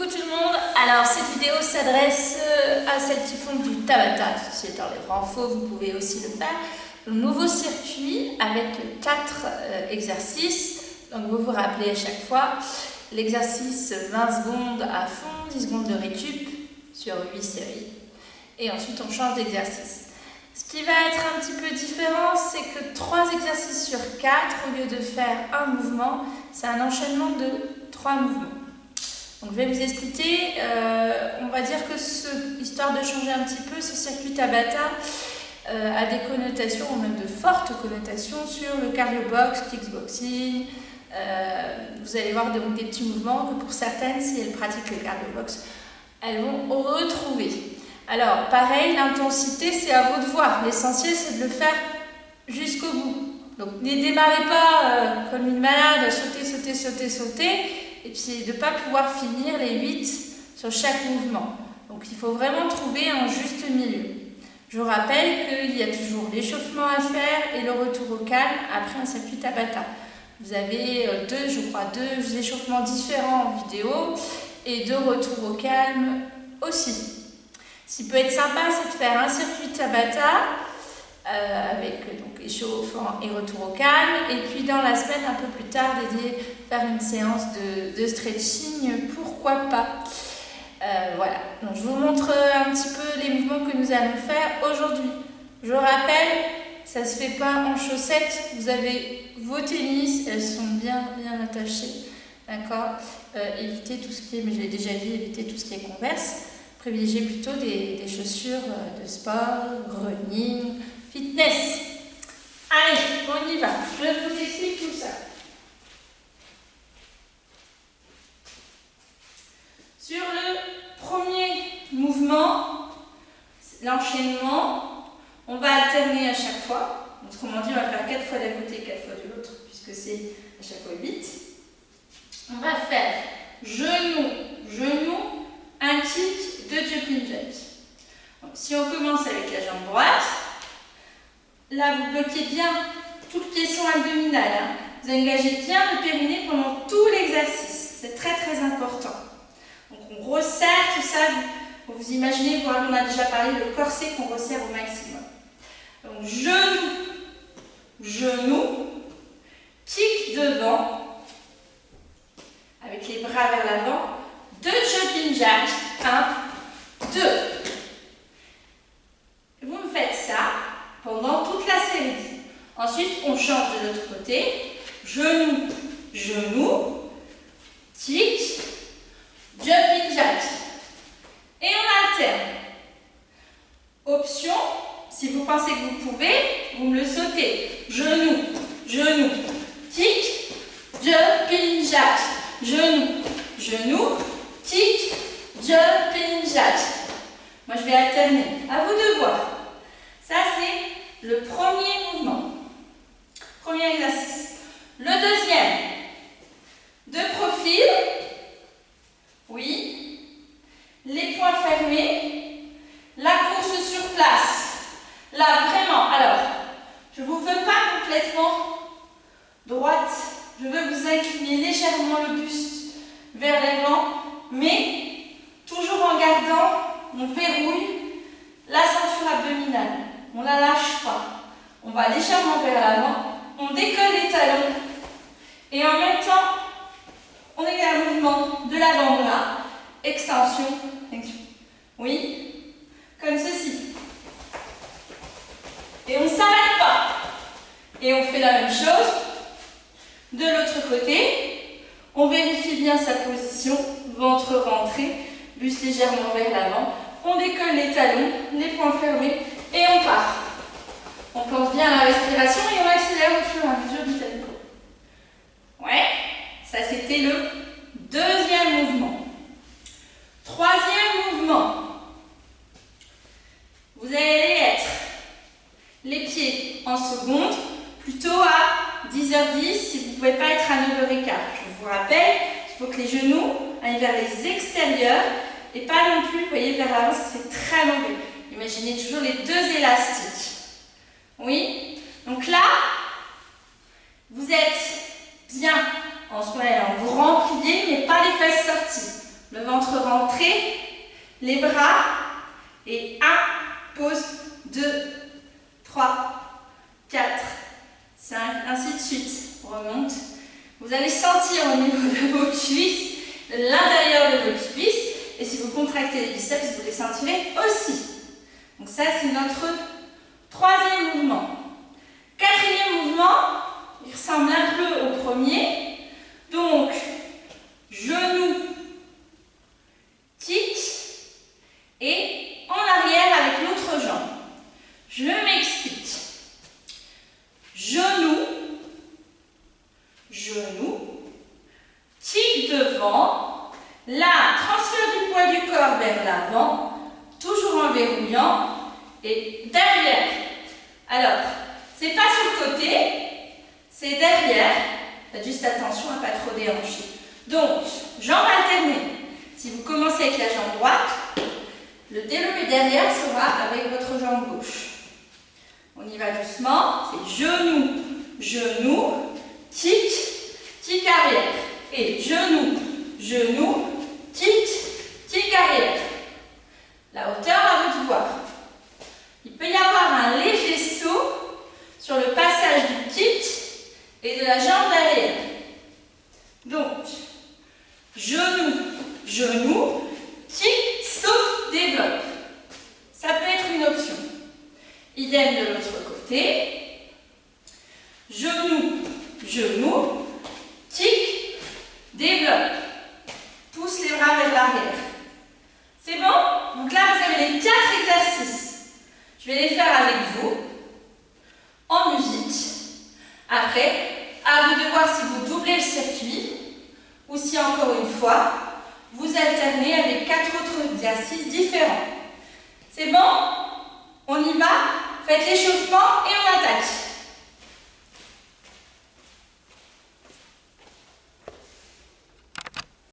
Coucou tout le monde, alors cette vidéo s'adresse à celles qui font du Tabata, ceci étant les grands faux, vous pouvez aussi le faire. Le nouveau circuit avec 4 exercices, donc vous vous rappelez à chaque fois, l'exercice 20 secondes à fond, 10 secondes de récup sur 8 séries. Et ensuite on change d'exercice. Ce qui va être un petit peu différent, c'est que 3 exercices sur 4, au lieu de faire un mouvement, c'est un enchaînement de 3 mouvements. Donc je vais vous expliquer, on va dire que histoire de changer un petit peu, ce circuit Tabata a des connotations, ou même de fortes connotations sur le cardio box, kickboxing. Vous allez voir donc des petits mouvements que pour certaines, si elles pratiquent le cardio box, elles vont retrouver. Alors pareil, l'intensité c'est à vous de voir, l'essentiel c'est de le faire jusqu'au bout. Donc ne démarrez pas comme une malade, sauter, et puis de ne pas pouvoir finir les 8 sur chaque mouvement. Donc il faut vraiment trouver un juste milieu. Je vous rappelle qu'il y a toujours l'échauffement à faire et le retour au calme après un circuit Tabata. Vous avez deux échauffements différents en vidéo et 2 retours au calme aussi. Ce qui peut être sympa, c'est de faire un circuit Tabata avec donc échauffement et retour au calme, et puis dans la semaine un peu plus tard faire une séance de stretching, pourquoi pas. Voilà, donc je vous montre un petit peu les mouvements que nous allons faire aujourd'hui. Je rappelle, ça ne se fait pas en chaussettes, vous avez vos tennis, elles sont bien attachées, d'accord. Évitez tout ce qui est, mais je l'ai déjà dit, évitez tout ce qui est Converse. Privilégiez plutôt des chaussures de sport, running, fitness. Allez, on y va. Je vous explique tout ça. Sur le premier mouvement, l'enchaînement, on va alterner à chaque fois. Autrement dit, on va faire 4 fois d'un côté, 4 fois de l'autre, puisque c'est à chaque fois 8. On va faire genou, un kick, 2 jumping jacks. Donc, si on commence avec la jambe droite, là vous bloquez bien toute flexion abdominale. Hein. Vous engagez bien le périnée pendant tout l'exercice. C'est très important. Donc on resserre tout ça. Vous imaginez, on a déjà parlé, le corset qu'on resserre au maximum. Donc genou, kick devant, avec les bras vers l'avant, 2 jumping jacks, 1, 2. Vous me faites ça pendant toute la série. Ensuite, on change de l'autre côté. Genou, kick, jumping jack. Et on alterne. Option, si vous pensez que vous pouvez, vous me le sautez. Genou, kick, jumping jack. Genou, kick, jumping jack. Moi, je vais alterner. À vous de voir. Ça, c'est le premier mouvement. Premier exercice. Le deuxième. De profil. Oui. Les poings fermés. La course sur place. Là, vraiment. Alors, je ne vous veux pas complètement droite. Je veux vous incliner légèrement le buste vers l'avant, mais toujours en gardant, on verrouille la ceinture abdominale. On ne la lâche pas. On va légèrement vers l'avant, on décolle les talons et en même temps, on est dans le mouvement de l'avant-bras, extension. Oui, comme ceci. Et on ne s'arrête pas. Et on fait la même chose de l'autre côté. On vérifie bien sa position, ventre rentré, buste légèrement vers l'avant. On décolle les talons, les poings fermés et on part. On pense bien à la respiration et on accélère au fur et à mesure du tempo. Ouais, ça c'était le deuxième mouvement. Troisième mouvement. Vous allez être les pieds en seconde, plutôt à 10h10 si vous ne pouvez pas être à 9h15. Je vous rappelle qu'il faut que les genoux aillent vers les extérieurs et pas non plus, vous voyez, vers l'avant, c'est très mauvais. Imaginez toujours les 2 élastiques. Oui, donc là, vous êtes bien en grand plié, mais pas les fesses sorties. le ventre rentré, les bras, et 1, pause, 2, 3, 4, 5, ainsi de suite. On remonte. Vous allez sentir au niveau de vos cuisses, de l'intérieur de vos cuisses, et si vous contractez les biceps, vous les sentirez aussi. Donc ça, c'est notre 3e mouvement. 4e mouvement, il ressemble un peu au premier. Donc, genou, kick, et en arrière avec l'autre jambe. Je m'explique. Genou, genou, kick devant, là, transfert du poids du corps vers l'avant, toujours en verrouillant, et derrière. Alors, c'est pas sur le côté, c'est derrière. Faites juste attention à ne pas trop déhancher. Donc, jambes alternées. Si vous commencez avec la jambe droite, le développé derrière sera avec votre jambe gauche. On y va doucement. C'est genou, genou, kick, kick arrière. Et genou, genou, kick, kick arrière. La hauteur, à vous de voir. Il peut y avoir un léger saut sur le passage du kick et de la jambe derrière. Donc, genou, genou, kick, saut, développe. Ça peut être une option. Idem de l'autre côté. Genou, genou, kick, développe. Pousse les bras vers l'arrière. C'est bon? Donc là, vous avez les 4 exercices. Je vais les faire avec vous, en musique. Après, à vous de voir si vous doublez le circuit ou si, encore une fois, vous alternez avec 4 autres exercices différents. C'est bon? On y va? Faites l'échauffement et on attaque.